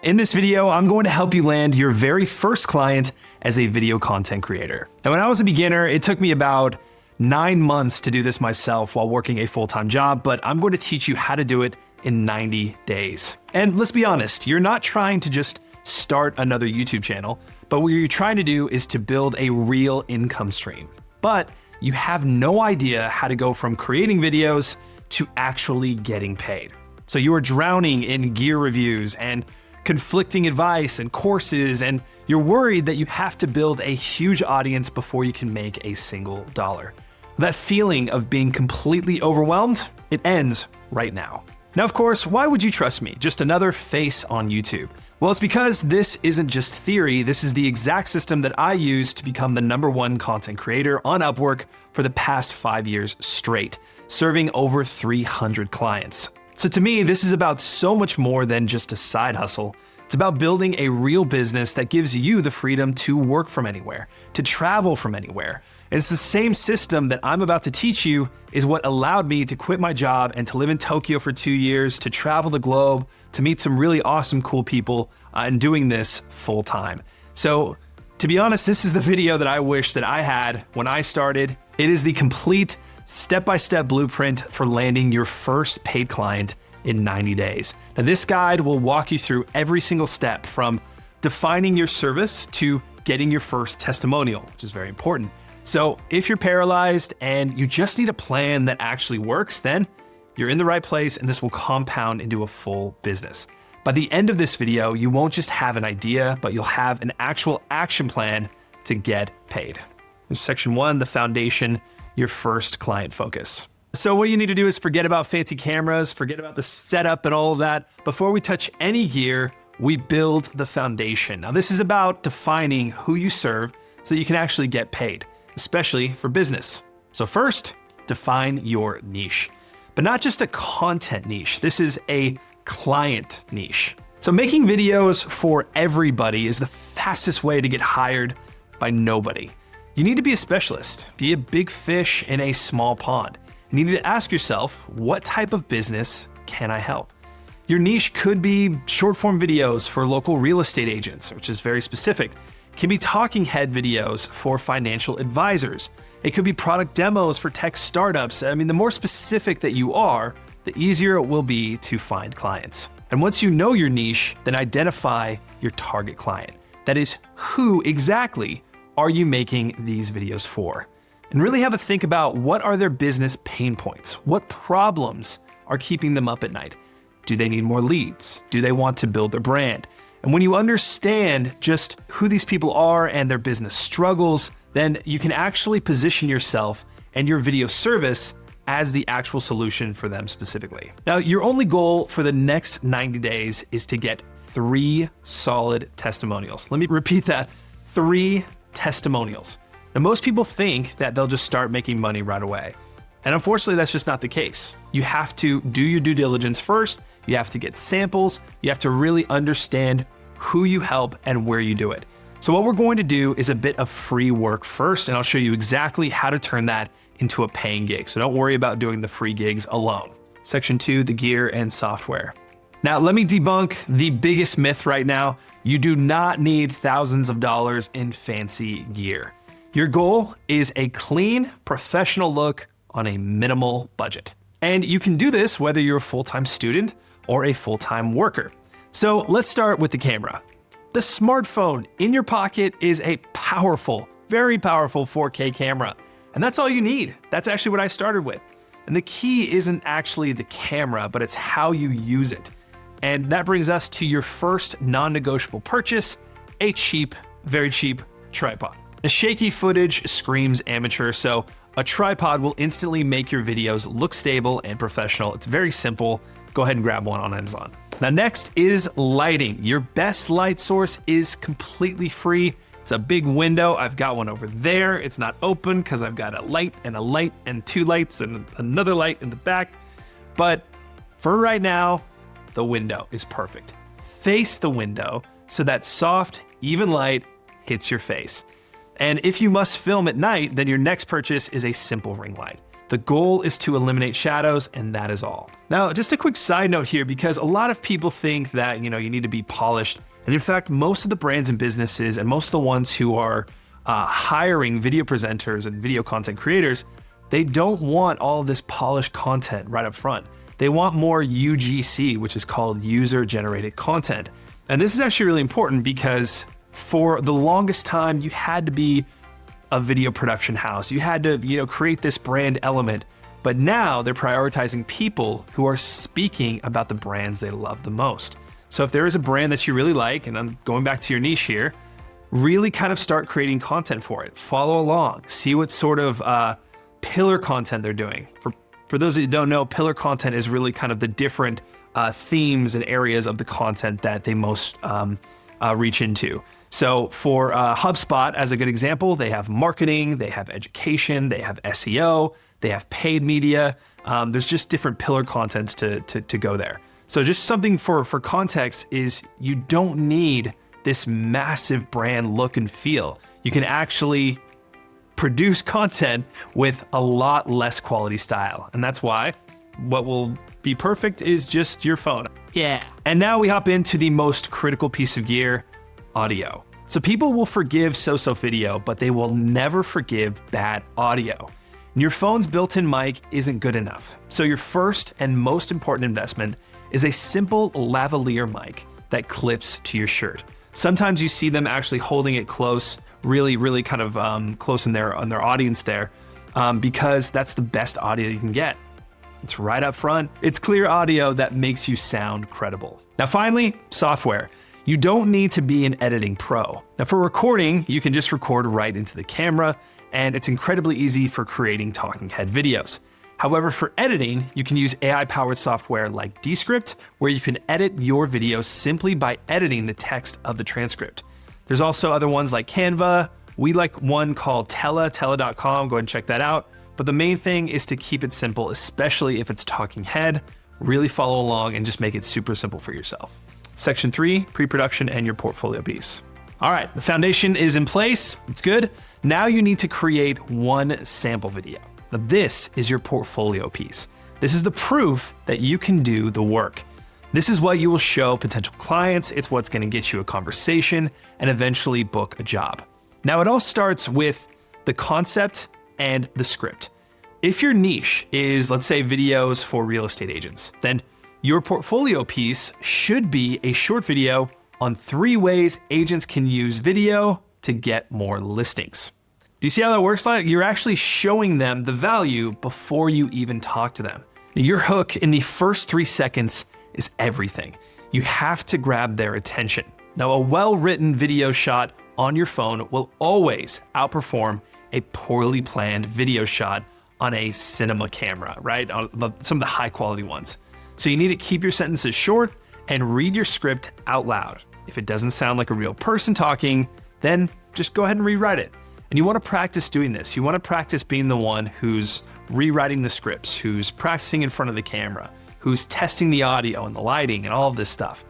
In this video, I'm going to help you land your very first client as a video content creator. Now, when I was a beginner, it took me about 9 months to do this myself while working a full-time job, but I'm going to teach you how to do it in 90 days. And let's be honest, you're not trying to just start another YouTube channel, but what you're trying to do is to build a real income stream. But you have no idea how to go from creating videos to actually getting paid. So you are drowning in gear reviews and conflicting advice and courses, and you're worried that you have to build a huge audience before you can make a single dollar. That feeling of being completely overwhelmed, it ends right now. Now, of course, why would you trust me? Just another face on YouTube. Well, it's because this isn't just theory, this is the exact system that I use to become the #1 content creator on Upwork for the past 5 years straight, serving over 300 clients. So to me, this is about so much more than just a side hustle. It's about building a real business that gives you the freedom to work from anywhere, to travel from anywhere. And it's the same system that I'm about to teach you is what allowed me to quit my job and to live in Tokyo for 2 years, to travel the globe, to meet some really awesome, cool people, and doing this full time. So to be honest, this is the video that I wish that I had when I started. It is the complete step-by-step blueprint for landing your first paid client in 90 days. Now, this guide will walk you through every single step from defining your service to getting your first testimonial, which is very important. So if you're paralyzed and you just need a plan that actually works, then you're in the right place and this will compound into a full business. By the end of this video, you won't just have an idea, but you'll have an actual action plan to get paid. In section 1, the foundation, your first client focus. So what you need to do is forget about fancy cameras, forget about the setup and all of that. Before we touch any gear, we build the foundation. Now, this is about defining who you serve so that you can actually get paid, especially for business. So first, define your niche, but not just a content niche. This is a client niche. So making videos for everybody is the fastest way to get hired by nobody. You need to be a specialist, be a big fish in a small pond. You need to ask yourself, what type of business can I help? Your niche could be short form videos for local real estate agents, which is very specific. It can be talking head videos for financial advisors. It could be product demos for tech startups. I mean, the more specific that you are, the easier it will be to find clients. And once you know your niche, then identify your target client. That is, who exactly are you making these videos for? And really have a think about what are their business pain points? What problems are keeping them up at night? Do they need more leads? Do they want to build their brand? And when you understand just who these people are and their business struggles, then you can actually position yourself and your video service as the actual solution for them specifically. Now, your only goal for the next 90 days is to get 3 solid testimonials. Let me repeat that, 3 testimonials. Now, most people think that they'll just start making money right away. And unfortunately, that's just not the case. You have to do your due diligence first. You have to get samples. You have to really understand who you help and where you do it. So what we're going to do is a bit of free work first, and I'll show you exactly how to turn that into a paying gig. So don't worry about doing the free gigs alone. Section 2, the gear and software. Now, let me debunk the biggest myth right now. You do not need thousands of dollars in fancy gear. Your goal is a clean, professional look on a minimal budget. And you can do this whether you're a full-time student or a full-time worker. So let's start with the camera. The smartphone in your pocket is a powerful, very powerful 4K camera. And that's all you need. That's actually what I started with. And the key isn't actually the camera, but it's how you use it. And that brings us to your first non-negotiable purchase, a cheap, very cheap tripod. The shaky footage screams amateur, so a tripod will instantly make your videos look stable and professional. It's very simple. Go ahead and grab one on Amazon. Now, next is lighting. Your best light source is completely free. It's a big window. I've got one over there. It's not open because I've got a light and 2 lights and another light in the back. But for right now, the window is perfect. Face the window so that soft, even light hits your face. And if you must film at night, then your next purchase is a simple ring light. The goal is to eliminate shadows, and that is all. Now, just a quick side note here, because a lot of people think that, you need to be polished. And in fact, most of the brands and businesses and most of the ones who are hiring video presenters and video content creators, they don't want all of this polished content right up front. They want more UGC, which is called user-generated content. And this is actually really important because for the longest time, you had to be a video production house. You had to, create this brand element. But now they're prioritizing people who are speaking about the brands they love the most. So if there is a brand that you really like, and I'm going back to your niche here, really kind of start creating content for it. Follow along, see what sort of pillar content they're doing. For those of you who don't know, pillar content is really kind of the different themes and areas of the content that they most reach into. So for HubSpot, as a good example, they have marketing, they have education, they have SEO, they have paid media. There's just different pillar contents to go there. So just something for context is you don't need this massive brand look and feel. You can actually produce content with a lot less quality style. And that's why what will be perfect is just your phone. Yeah. And now we hop into the most critical piece of gear, audio. So people will forgive so-so video, but they will never forgive bad audio. And your phone's built-in mic isn't good enough. So your first and most important investment is a simple lavalier mic that clips to your shirt. Sometimes you see them actually holding it close, really kind of close on their audience there, because that's the best audio you can get. It's right up front. It's clear audio that makes you sound credible. Now finally, software. You don't need to be an editing pro. Now for recording, you can just record right into the camera, and it's incredibly easy for creating talking head videos. However, for editing, you can use AI-powered software like Descript, where you can edit your video simply by editing the text of the transcript. There's also other ones like Canva. We like one called Tella.com. Go ahead and check that out. But the main thing is to keep it simple, especially if it's talking head. Really follow along and just make it super simple for yourself. Section 3, pre-production and your portfolio piece. All right, the foundation is in place. It's good. Now you need to create one sample video. Now this is your portfolio piece. This is the proof that you can do the work. This is what you will show potential clients. It's what's going to get you a conversation and eventually book a job. Now it all starts with the concept and the script. If your niche is, let's say, videos for real estate agents, then your portfolio piece should be a short video on 3 ways agents can use video to get more listings. Do you see how that works? Like you're actually showing them the value before you even talk to them. Your hook in the first 3 seconds is everything. You have to grab their attention. Now, a well-written video shot on your phone will always outperform a poorly planned video shot on a cinema camera, right? On some of the high quality ones. So you need to keep your sentences short and read your script out loud. If it doesn't sound like a real person talking, then just go ahead and rewrite it. And you want to practice doing this. You want to practice being the one who's rewriting the scripts, who's practicing in front of the camera, who's testing the audio and the lighting and all of this stuff.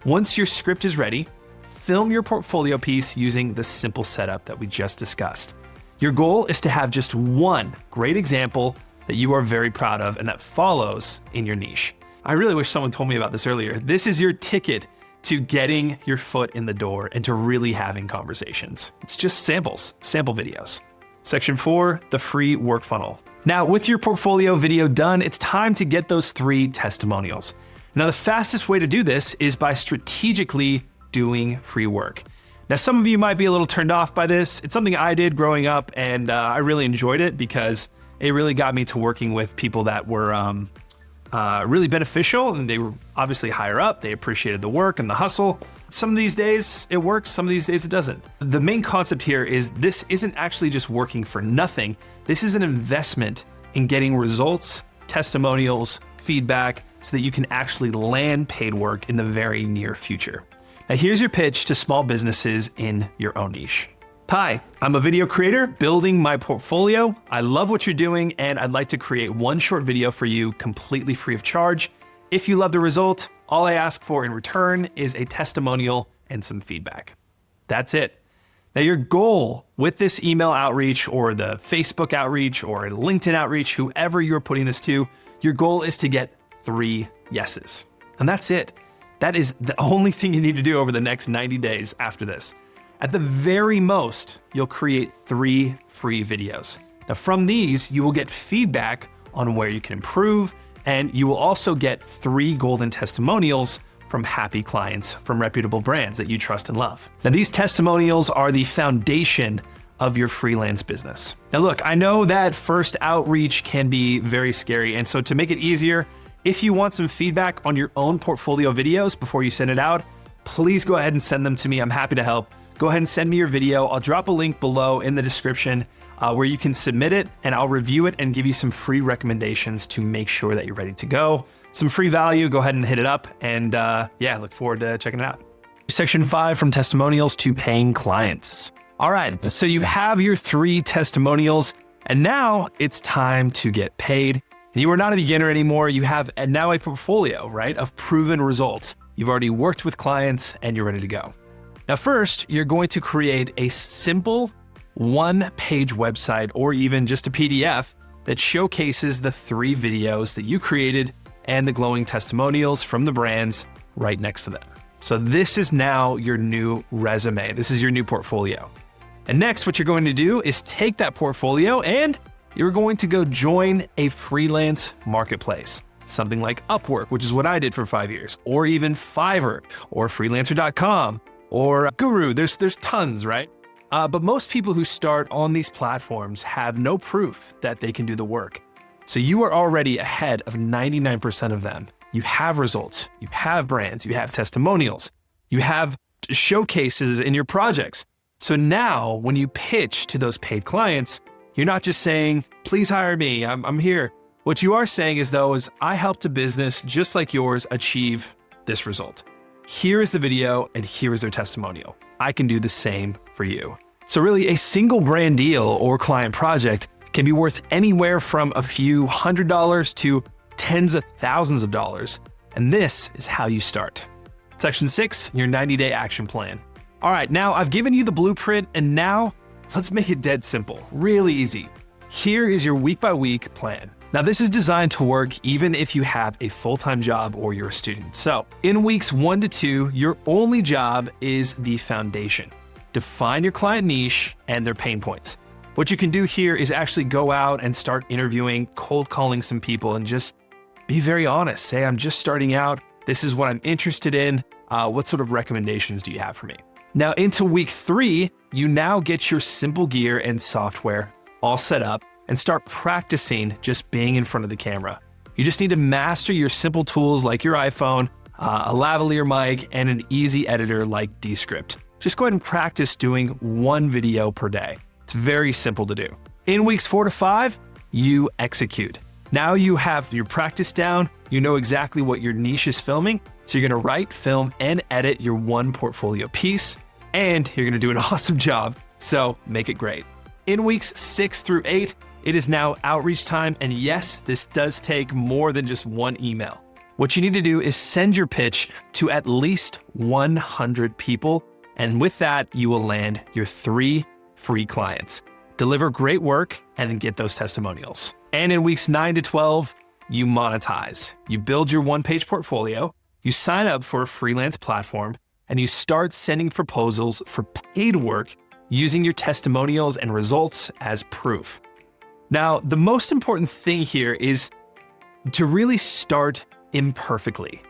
Once your script is ready, film your portfolio piece using the simple setup that we just discussed. Your goal is to have just one great example that you are very proud of and that follows in your niche. I really wish someone told me about this earlier. This is your ticket to getting your foot in the door and to really having conversations. It's just samples, sample videos. Section 4, the free work funnel. Now, with your portfolio video done, it's time to get those 3 testimonials. Now, the fastest way to do this is by strategically doing free work. Now, some of you might be a little turned off by this. It's something I did growing up, and I really enjoyed it because it really got me to working with people that were really beneficial, and they were obviously higher up. They appreciated the work and the hustle. Some of these days it works, some of these days it doesn't. The main concept here is this isn't actually just working for nothing. This is an investment in getting results, testimonials, feedback, so that you can actually land paid work in the very near future. Now here's your pitch to small businesses in your own niche. Hi, I'm a video creator building my portfolio. I love what you're doing, and I'd like to create one short video for you completely free of charge. If you love the result, all I ask for in return is a testimonial and some feedback. That's it. Now, your goal with this email outreach or the Facebook outreach or LinkedIn outreach, whoever you're putting this to, your goal is to get 3 yeses. And that's it. That is the only thing you need to do over the next 90 days after this. At the very most, you'll create 3 free videos. Now, from these, you will get feedback on where you can improve, and you will also get 3 golden testimonials from happy clients from reputable brands that you trust and love. Now, these testimonials are the foundation of your freelance business. Now, look, I know that first outreach can be very scary, and so to make it easier, if you want some feedback on your own portfolio videos before you send it out, please go ahead and send them to me. I'm happy to help. Go ahead and send me your video. I'll drop a link below in the description where you can submit it, and I'll review it and give you some free recommendations to make sure that you're ready to go. Some free value, go ahead and hit it up, and yeah, look forward to checking it out. Section 5, from testimonials to paying clients. All right, so you have your 3 testimonials, and now it's time to get paid. You are not a beginner anymore. You have now a portfolio, right, of proven results. You've already worked with clients and you're ready to go. Now, first, you're going to create a simple 1-page website or even just a PDF that showcases the 3 videos that you created and the glowing testimonials from the brands right next to them. So this is now your new resume. This is your new portfolio. And next, what you're going to do is take that portfolio and you're going to go join a freelance marketplace, something like Upwork, which is what I did for 5 years, or even Fiverr, or freelancer.com, or Guru. There's tons, right? But most people who start on these platforms have no proof that they can do the work. So you are already ahead of 99% of them. You have results, you have brands, you have testimonials, you have showcases in your projects. So now when you pitch to those paid clients, you're not just saying, please hire me, I'm here. What you are saying is I helped a business just like yours achieve this result. Here is the video and here is their testimonial. I can do the same for you. So really, a single brand deal or client project can be worth anywhere from a few $100s to tens of thousands of dollars. And this is how you start. Section 6, your 90-day action plan. All right, now I've given you the blueprint, and now let's make it dead simple, really easy. Here is your week-by-week plan. Now, this is designed to work even if you have a full-time job or you're a student. So in weeks 1 to 2, your only job is the foundation. Define your client niche and their pain points. What you can do here is actually go out and start interviewing, cold calling some people, and just be very honest. Say, I'm just starting out. This is what I'm interested in. What sort of recommendations do you have for me? Now, into week 3, you now get your simple gear and software all set up and start practicing just being in front of the camera. You just need to master your simple tools like your iPhone, a lavalier mic, and an easy editor like Descript. Just go ahead and practice doing 1 video per day. It's very simple to do. In weeks 4 to 5, you execute. Now you have your practice down, you know exactly what your niche is filming, so you're gonna write, film, and edit your 1 portfolio piece, and you're gonna do an awesome job, so make it great. In weeks 6 through 8, it is now outreach time, and yes, this does take more than just 1 email. What you need to do is send your pitch to at least 100 people, and with that, you will land your 3 free clients. Deliver great work and then get those testimonials. And in weeks 9 to 12, you monetize. You build your 1-page portfolio, you sign up for a freelance platform, and you start sending proposals for paid work using your testimonials and results as proof. Now, the most important thing here is to really start imperfectly.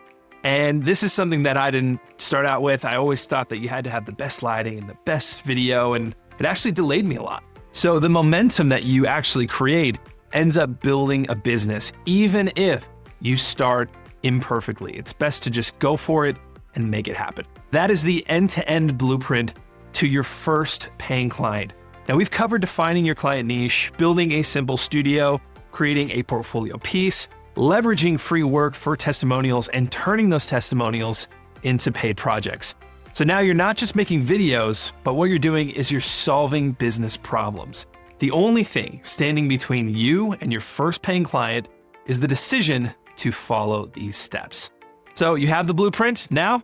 And this is something that I didn't start out with. I always thought that you had to have the best lighting and the best video, and it actually delayed me a lot. So the momentum that you actually create ends up building a business, even if you start imperfectly. It's best to just go for it and make it happen. That is the end-to-end blueprint to your first paying client. Now, we've covered defining your client niche, building a simple studio, creating a portfolio piece, leveraging free work for testimonials, and turning those testimonials into paid projects. So now you're not just making videos, but what you're doing is you're solving business problems. The only thing standing between you and your first paying client is the decision to follow these steps. So you have the blueprint, now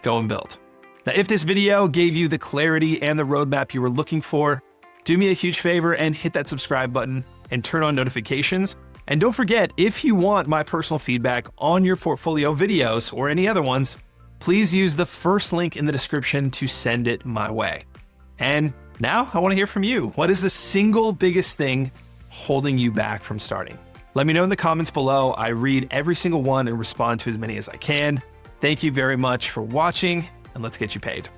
go and build. Now, if this video gave you the clarity and the roadmap you were looking for, do me a huge favor and hit that subscribe button and turn on notifications. And don't forget, if you want my personal feedback on your portfolio videos or any other ones, please use the first link in the description to send it my way. And now I want to hear from you. What is the single biggest thing holding you back from starting? Let me know in the comments below. I read every single one and respond to as many as I can. Thank you very much for watching, and let's get you paid.